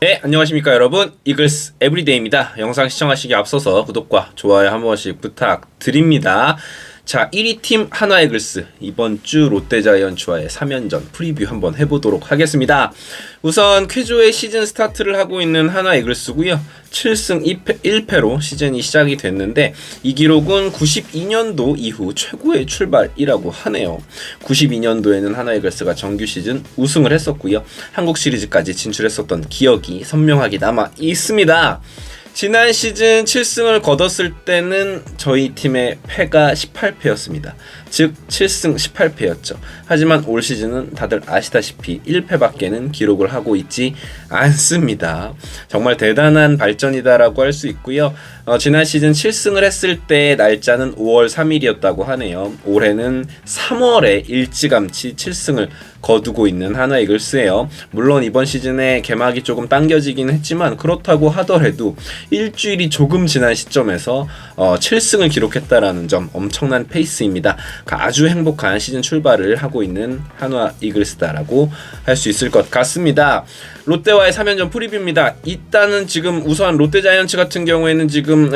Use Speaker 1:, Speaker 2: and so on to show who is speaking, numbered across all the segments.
Speaker 1: 네, 안녕하십니까 여러분. 이글스 에브리데이입니다. 영상 시청하시기 앞서서 구독과 좋아요 한 번씩 부탁드립니다. 자, 1위 팀 한화 이글스, 이번 주 롯데자이언츠와의 3연전 프리뷰 한번 해보도록 하겠습니다. 우선 쾌조의 시즌 스타트를 하고 있는 한화 이글스고요. 7승 1패로 시즌이 시작이 됐는데 이 기록은 92년도 이후 최고의 출발이라고 하네요. 92년도에는 한화 이글스가 정규 시즌 우승을 했었고요. 한국 시리즈까지 진출했었던 기억이 선명하게 남아 있습니다. 지난 시즌 7승을 거뒀을 때는 저희 팀의 패가 18패였습니다. 즉 7승 18패였죠. 하지만 올 시즌은 다들 아시다시피 1패밖에는 기록을 하고 있지 않습니다. 정말 대단한 발전이다라고 할 수 있고요. 지난 시즌 7승을 했을 때 날짜는 5월 3일이었다고 하네요. 올해는 3월에 일찌감치 7승을 거두고 있는 한화 이글스예요. 물론 이번 시즌에 개막이 조금 당겨지긴 했지만 그렇다고 하더라도 일주일이 조금 지난 시점에서 7승을 기록했다라는 점 엄청난 페이스입니다. 아주 행복한 시즌 출발을 하고 있는 한화 이글스다라고 할 수 있을 것 같습니다. 롯데와의 3연전 프리뷰입니다. 일단은 지금 우선 롯데자이언츠 같은 경우에는 지금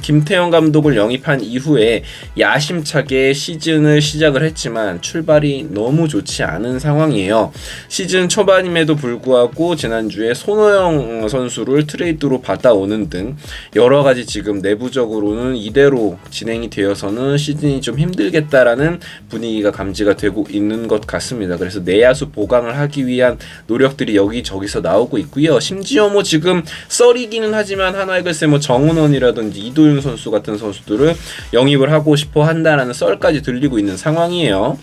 Speaker 1: 김태형 감독을 영입한 이후에 야심차게 시즌을 시작을 했지만 출발이 너무 좋지 않은 상황이에요. 시즌 초반임에도 불구하고 지난주에 손호영 선수를 트레이드로 받아오는 등 여러가지 지금 내부적으로는 이대로 진행이 되어서는 시즌이 좀 힘들겠다라는 분위기가 감지가 되고 있는 것 같습니다. 그래서 내야수 보강을 하기 위한 노력들이 여기저기서 나오고 있고요. 심지어 뭐 지금 썰이기는 하지만 한화 이글스의 뭐 정은원이라든지 이도윤 선수 같은 선수들을 영입을 하고 싶어 한다라는 썰까지 들리고 있는 상황이에요.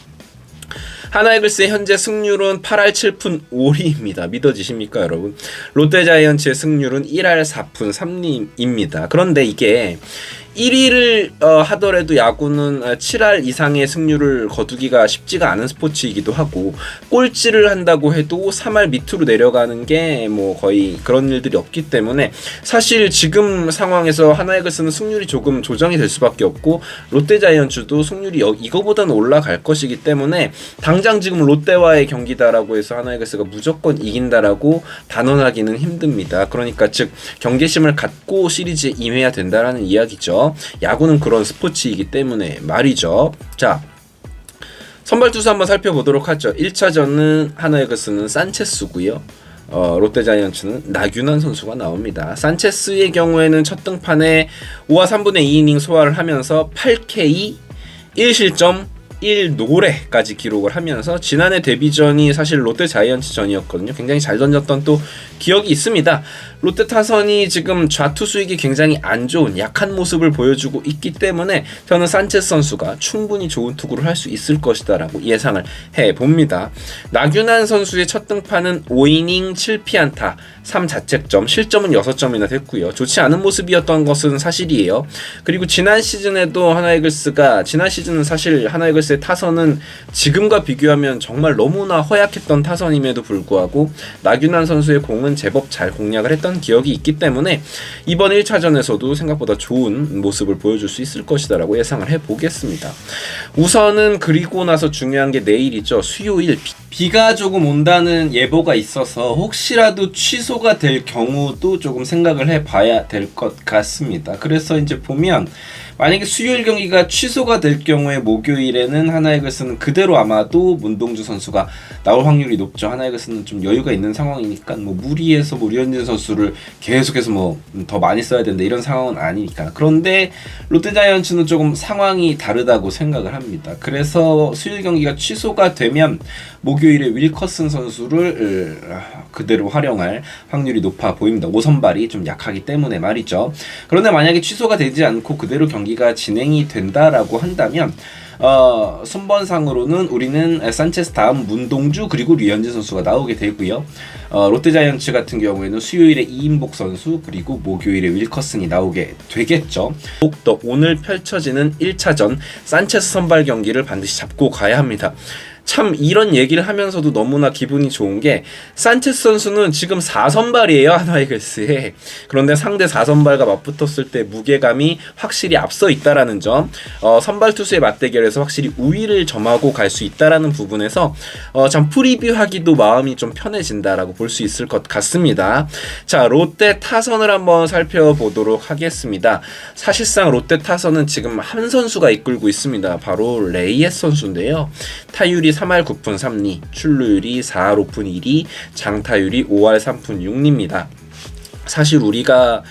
Speaker 1: 한화 이글스의 현재 승률은 8할 7푼 5리입니다. 믿어지십니까 여러분? 롯데자이언츠의 승률은 1할 4푼 3리입니다. 그런데 이게 1위를 하더라도 야구는 7할 이상의 승률을 거두기가 쉽지가 않은 스포츠이기도 하고 꼴찌를 한다고 해도 3할 밑으로 내려가는 게 뭐 거의 그런 일들이 없기 때문에 사실 지금 상황에서 한화 이글스는 승률이 조금 조정이 될 수밖에 없고 롯데자이언츠도 승률이 이거보다는 올라갈 것이기 때문에 당장 지금 롯데와의 경기다라고 해서 한화 이글스가 무조건 이긴다라고 단언하기는 힘듭니다. 그러니까 즉 경계심을 갖고 시리즈에 임해야 된다라는 이야기죠. 야구는 그런 스포츠이기 때문에 말이죠. 자, 선발 투수 한번 살펴보도록 하죠. 1차전은 한화 이글스는 산체스고요. 롯데자이언츠는 나균환 선수가 나옵니다. 산체스의 경우에는 첫 등판에 5와 3분의 2이닝 소화를 하면서 8K 1실점 1노래까지 기록을 하면서 지난해 데뷔전이 사실 롯데 자이언츠 전이었거든요. 굉장히 잘 던졌던 또 기억이 있습니다. 롯데 타선이 지금 좌투 수익이 굉장히 안 좋은 약한 모습을 보여주고 있기 때문에 저는 산체스 선수가 충분히 좋은 투구를 할 수 있을 것이다 라고 예상을 해봅니다. 나균환 선수의 첫 등판은 5이닝 7피안타 3자책점, 실점은 6점이나 됐고요. 좋지 않은 모습이었던 것은 사실이에요. 그리고 지난 시즌에도 한화 이글스가 지난 시즌은 사실 한화 이글스의 타선은 지금과 비교하면 정말 너무나 허약했던 타선임에도 불구하고 나균환 선수의 공은 제법 잘 공략을 했던 기억이 있기 때문에 이번 1차전에서도 생각보다 좋은 모습을 보여줄 수 있을 것이다 라고 예상을 해보겠습니다. 우선은 그리고 나서 중요한 게 내일이죠. 수요일 비가 조금 온다는 예보가 있어서 혹시라도 취소가 될 경우도 조금 생각을 해봐야 될 것 같습니다. 그래서 이제 보면 만약에 수요일 경기가 취소가 될 경우에 목요일에는 한화 이글스는 그대로 아마도 문동주 선수가 나올 확률이 높죠. 한화 이글스는 좀 여유가 있는 상황이니까 뭐 무리해서 류현진 선수를 계속해서 뭐 더 많이 써야 된다 이런 상황은 아니니까. 그런데 롯데자이언츠는 조금 상황이 다르다고 생각을 합니다. 그래서 수요일 경기가 취소가 되면 목요일에 윌커슨 선수를 그대로 활용할 확률이 높아 보입니다. 5선발이 좀 약하기 때문에 말이죠. 그런데 만약에 취소가 되지 않고 그대로 경기가 진행이 된다라고 한다면 순번상으로는 우리는 산체스 다음 문동주 그리고 류현진 선수가 나오게 되고요. 롯데자이언츠 같은 경우에는 수요일에 이인복 선수 그리고 목요일에 윌커슨이 나오게 되겠죠. 더욱더 오늘 펼쳐지는 1차전 산체스 선발 경기를 반드시 잡고 가야 합니다. 참 이런 얘기를 하면서도 너무나 기분이 좋은 게 산체스 선수는 지금 4선발이에요 한화이글스에. 그런데 상대 4선발과 맞붙었을 때 무게감이 확실히 앞서 있다라는 점, 선발 투수의 맞대결에서 확실히 우위를 점하고 갈 수 있다라는 부분에서 참 프리뷰하기도 마음이 좀 편해진다라고 볼 수 있을 것 같습니다. 자, 롯데 타선을 한번 살펴보도록 하겠습니다. 사실상 롯데 타선은 지금 한 선수가 이끌고 있습니다. 바로 레이에스 선수인데요. 타율이 3할 9푼 3리, 출루율이 4할 5푼 1리, 장타율이 5할 3푼 6리입니다. 사실 우리가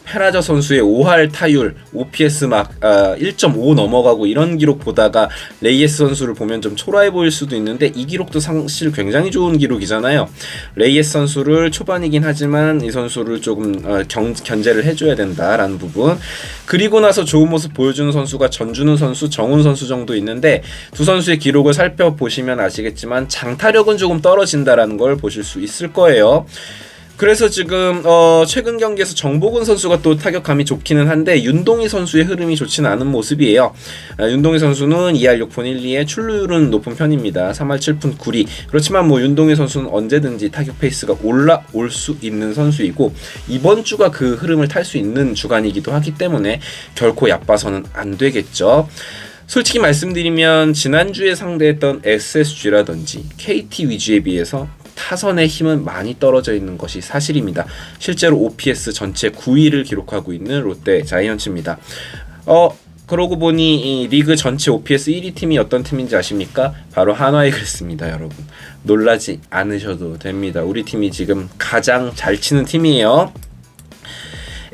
Speaker 1: 페라저 선수의 5할 타율, OPS 막 1.5 넘어가고 이런 기록 보다가 레이에스 선수를 보면 좀 초라해 보일 수도 있는데 이 기록도 사실 굉장히 좋은 기록이잖아요. 레이에스 선수를 초반이긴 하지만 이 선수를 조금 견제를 해줘야 된다라는 부분. 그리고 나서 좋은 모습 보여주는 선수가 전준우 선수, 정훈 선수 정도 있는데 두 선수의 기록을 살펴보시면 아시겠지만 장타력은 조금 떨어진다라는 걸 보실 수 있을 거예요. 그래서 지금 최근 경기에서 정보근 선수가 또 타격감이 좋기는 한데 윤동희 선수의 흐름이 좋지는 않은 모습이에요. 윤동희 선수는 2할 6푼 1리에 출루율은 높은 편입니다. 3할 7푼 9리. 그렇지만 뭐 윤동희 선수는 언제든지 타격 페이스가 올라올 수 있는 선수이고 이번 주가 그 흐름을 탈 수 있는 주간이기도 하기 때문에 결코 얕봐서는 안 되겠죠. 솔직히 말씀드리면 지난주에 상대했던 SSG라든지 KT 위주에 비해서 타선의 힘은 많이 떨어져 있는 것이 사실입니다. 실제로 OPS 전체 9위를 기록하고 있는 롯데 자이언츠입니다. 그러고 보니 이 리그 전체 OPS 1위 팀이 어떤 팀인지 아십니까? 바로 한화이글스입니다, 여러분. 놀라지 않으셔도 됩니다. 우리 팀이 지금 가장 잘 치는 팀이에요.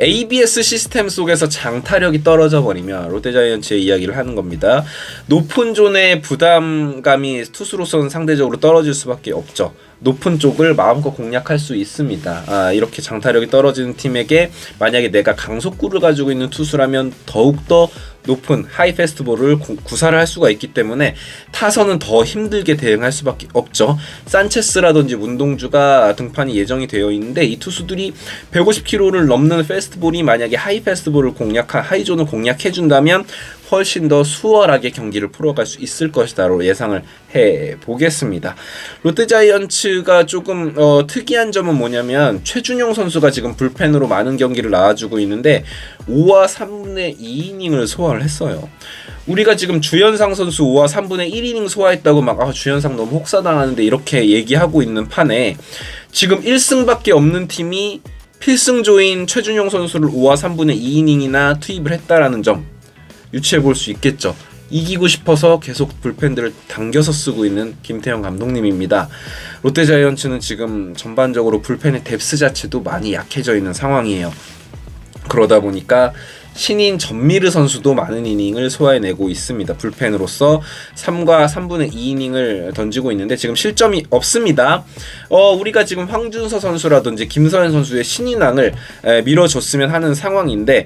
Speaker 1: ABS 시스템 속에서 장타력이 떨어져 버리면 롯데자이언츠의 이야기를 하는 겁니다. 높은 존의 부담감이 투수로서는 상대적으로 떨어질 수밖에 없죠. 높은 쪽을 마음껏 공략할 수 있습니다. 이렇게 장타력이 떨어지는 팀에게 만약에 내가 강속구를 가지고 있는 투수라면 더욱더 높은 하이 패스트볼을 구사를 할 수가 있기 때문에 타선은 더 힘들게 대응할 수밖에 없죠. 산체스라든지 문동주가 등판이 예정이 되어 있는데 이 투수들이 150km를 넘는 패스트볼이 만약에 하이 패스트볼을 하이존을 공략해준다면 훨씬 더 수월하게 경기를 풀어갈 수 있을 것이다로 예상을 해보겠습니다. 롯데자이언츠가 조금 특이한 점은 뭐냐면 최준용 선수가 지금 불펜으로 많은 경기를 나와주고 있는데 5와 3분의 2이닝을 소화를 했어요. 우리가 지금 주현상 선수 5와 3분의 1이닝 소화했다고 막 주현상 너무 혹사당하는데 이렇게 얘기하고 있는 판에 지금 1승밖에 없는 팀이 필승조인 최준용 선수를 5와 3분의 2이닝이나 투입을 했다라는 점 유추해 볼 수 있겠죠. 이기고 싶어서 계속 불펜들을 당겨서 쓰고 있는 김태형 감독님입니다. 롯데자이언츠는 지금 전반적으로 불펜의 뎁스 자체도 많이 약해져 있는 상황이에요. 그러다 보니까 신인 전미르 선수도 많은 이닝을 소화해내고 있습니다. 불펜으로서 3과 3분의 2이닝을 던지고 있는데 지금 실점이 없습니다. 우리가 지금 황준서 선수라든지 김서현 선수의 신인왕을 밀어줬으면 하는 상황인데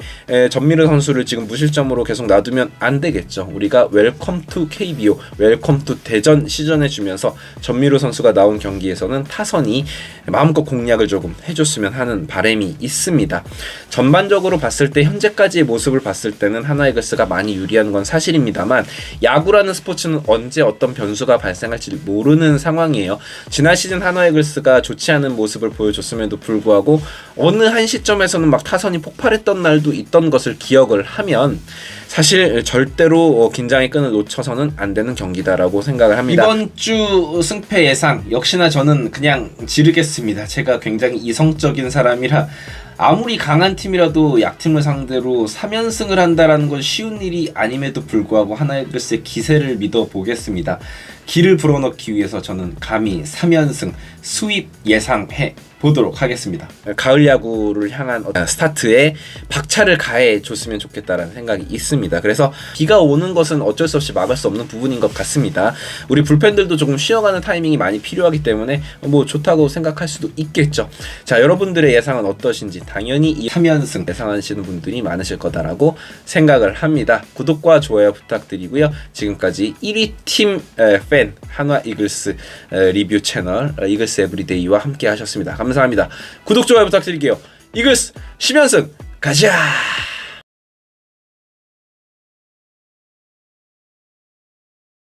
Speaker 1: 전미르 선수를 지금 무실점으로 계속 놔두면 안 되겠죠. 우리가 웰컴 투 KBO, 웰컴 투 대전 시전해주면서 전미르 선수가 나온 경기에서는 타선이 마음껏 공략을 조금 해줬으면 하는 바람이 있습니다. 전반적으로 봤을 때 현재까지 모습을 봤을 때는 한화이글스가 많이 유리한 건 사실입니다만 야구라는 스포츠는 언제 어떤 변수가 발생할지 모르는 상황이에요. 지난 시즌 한화이글스가 좋지 않은 모습을 보여줬음에도 불구하고 어느 한 시점에서는 막 타선이 폭발했던 날도 있던 것을 기억을 하면 사실 절대로 긴장의 끈을 놓쳐서는 안 되는 경기다라고 생각을 합니다. 이번 주 승패 예상 역시나 저는 그냥 지르겠습니다. 제가 굉장히 이성적인 사람이라 아무리 강한 팀이라도 약팀을 상대로 3연승을 한다라는 건 쉬운 일이 아님에도 불구하고 한화이글스의 기세를 믿어보겠습니다. 기를 불어넣기 위해서 저는 감히 3연승 수입 예상해 보도록 하겠습니다. 가을 야구를 향한 스타트에 박차를 가해 줬으면 좋겠다라는 생각이 있습니다. 그래서 비가 오는 것은 어쩔 수 없이 막을 수 없는 부분인 것 같습니다. 우리 불펜들도 조금 쉬어가는 타이밍이 많이 필요하기 때문에 뭐 좋다고 생각할 수도 있겠죠. 자, 여러분들의 예상은 어떠신지 당연히 이 3연승 예상하시는 분들이 많으실 거다라고 생각을 합니다. 구독과 좋아요 부탁드리고요. 지금까지 1위 팀 팬 한화 이글스 리뷰 채널 이글스 에브리데이와 함께 하셨습니다. 감사합니다. 구독, 좋아요 부탁드릴게요. 이글스 10연승 가자!